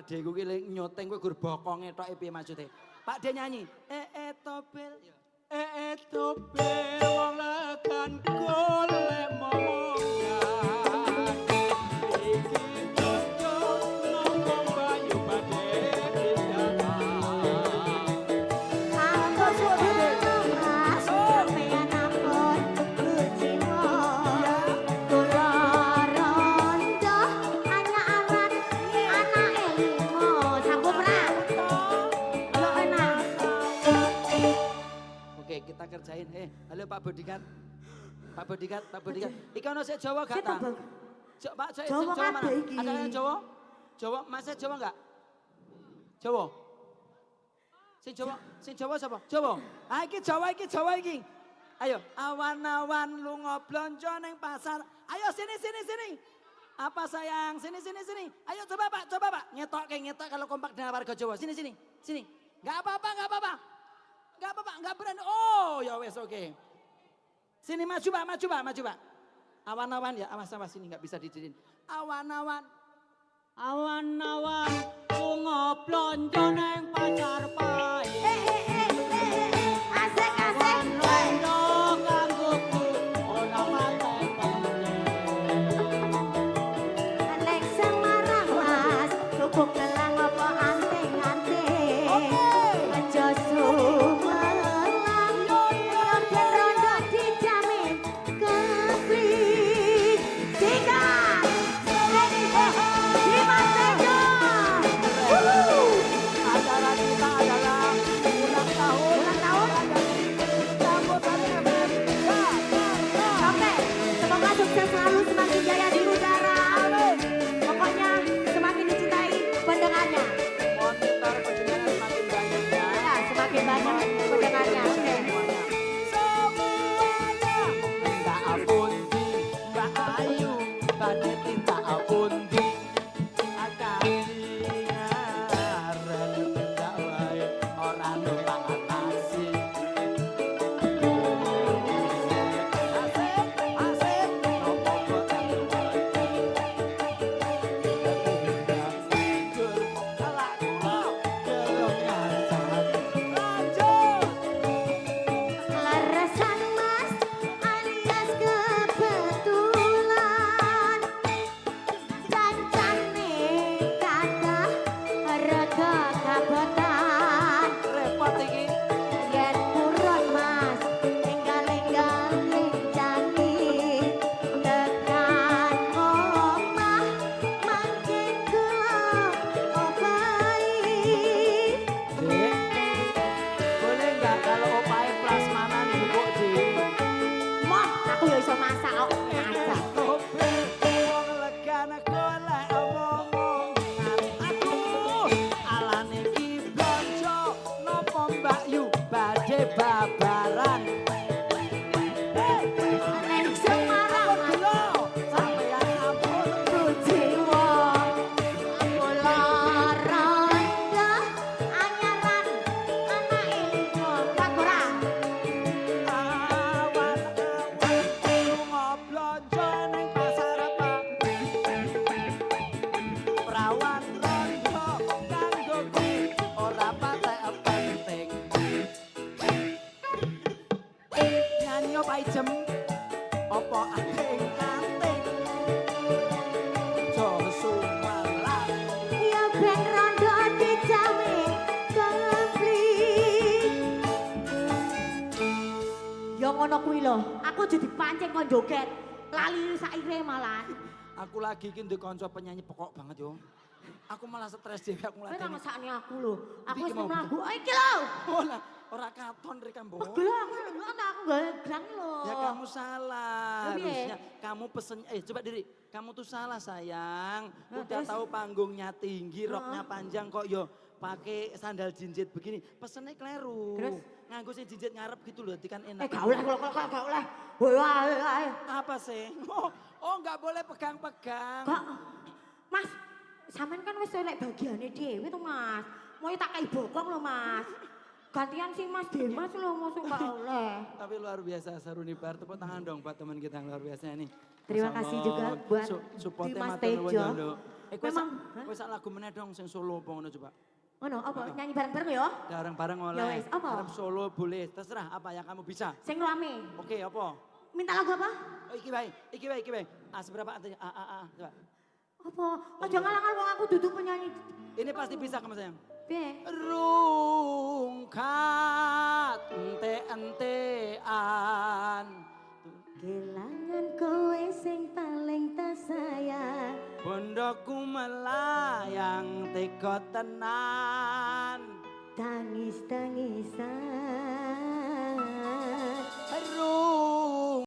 Pak D kuwi nyoteng kuwi gur bokonge tok piye maksude. Pak D nyanyi. Tobel. Tobel wong legan golek momongan. Iki cocok nang bayu badhe pindahan. Aku sudah mas, sampeyan ampun kuciwa. Kula rondo anak-anak anake limo sambung ra. Yo enak. Oke, kita kerjain. Halo Pak Bodyguard. Pak Bodyguard. Iki ono sik Jawa gak ta? Pak, saya Jawa Jawa mana? kabeh iki. Ada yang Jawa? Jawa, Masnya Jawa enggak? Jawa. Sing Jawa siapa? Jawa. Ah iki Jawa iki. Ayo, awan-awan lunga blonjo ning pasar. Ayo sini. Apa sayang? Sini. Ayo coba Pak. Ngetok kalau kompak dengan warga Jawa. Sini. Enggak apa-apa. Enggak berani. Oh, ya wes oke. Sini maju Pak. Awan-awan ya, awas sini enggak bisa didiriin. Awan-awan lunga blonjo ning pasar pae. Asik. Londo kanggoku ora patek penting. Nek Semarang mas, lubuk lelang apa anting-anting. Aja sumelang, yen rondo dijamin keplik. Sikat, Dimas Tejo. Acara kita adalah ulang tahun. Sambut hari FM. Sampai, semoga sukses selalu, semakin jaya di udara. Pokoknya semakin dicintai pendengarnya. Monitor pendengaran semakin banyak ya. Ya, semakin banyak pendengarnya. Oke. Semuanya minta ampun di Mbak Ayu, badhe tinta ampun di akali ngaren tindak wae ora numpak taksi. Asik, nopo kok Larasan mas alias kebetulan. Cancane kathah rega kabotan. repot iki. Yen purun mas enggal-enggal lencani. Tekan omah makin kula obahi. Dek, boleh nggak kalau opae prasmanan bubuk Dek? Moh, aku ya iso masak kok. Aja. Tobel, wong legane golek omongan. Aduh, alane iki blonjo nopo Mbak Yu badhe babaran. Nek Semarang Gelo, sampeyan ampun kuciwa. Kula rondo anyaran anake limo. Kagora. awan lunga blonjo ning pasar Pak. Prawan rondo kanggoku ora patek penting. Nyanyi apa ijem? Apa anting-anting? Jo sumelang. Ya ben rondo dijamin konflik. Ya ngono kuwi lho, aku jadi pancing kon joget. Lali saire malah. Aku lagi iki ndek kanca penyanyi pokok banget yo. Aku malah stres dhewe aku Kowe lagi. tak ngesakne aku lho. Aku Iki wis mau mlaku. Oh iki lho. Ora katon rek Mbok. Gelang lho aku gak gelang lho. Ya kamu salah. Tapi ya. Harusnya kamu pesen coba diri. Kamu tuh salah sayang. Udah terus? tahu panggungnya tinggi, roknya panjang kok yo pakai sandal jinjit begini. Pesennya keliru. Terus? Nganggo sing jinjit ngarep gitu loh, kan enak. Gak oleh kok gak oleh. Wah. Apa sih? Oh nggak boleh pegang-pegang. Kok Mas, sampean kan wis elek bagiane dhewe to Mas. Mau tak kai bokong lho Mas. Gantian sih Mas Dimas lho mosok gak oleh. Tapi luar biasa Saruni Bar, tepuk tangan dong buat teman kita yang luar biasa ini. Terima kasih juga buat supportnya Dimas matur nuwun Tejo. Yondo. Memang, Kowe sak lagu meneh dong sing solo apa ngono coba. Ono apa nyanyi bareng-bareng ya? Bareng-bareng Ya oleh. wis, apa? Arep solo boleh, terserah apa yang kamu bisa. Sing rame. Oke, apa? Minta lagu apa? Oh, iki bae. Seberapa artinya? Coba. Apa? Aja ngalang-alang wong aku duduk penyanyi. Ini pasti bisa kamu sayang. Piye? Rungkat ente-entean. Kelangan kowe sing paling tak sayang. Bondoku melayang teko tenan. Tangis-tangisan.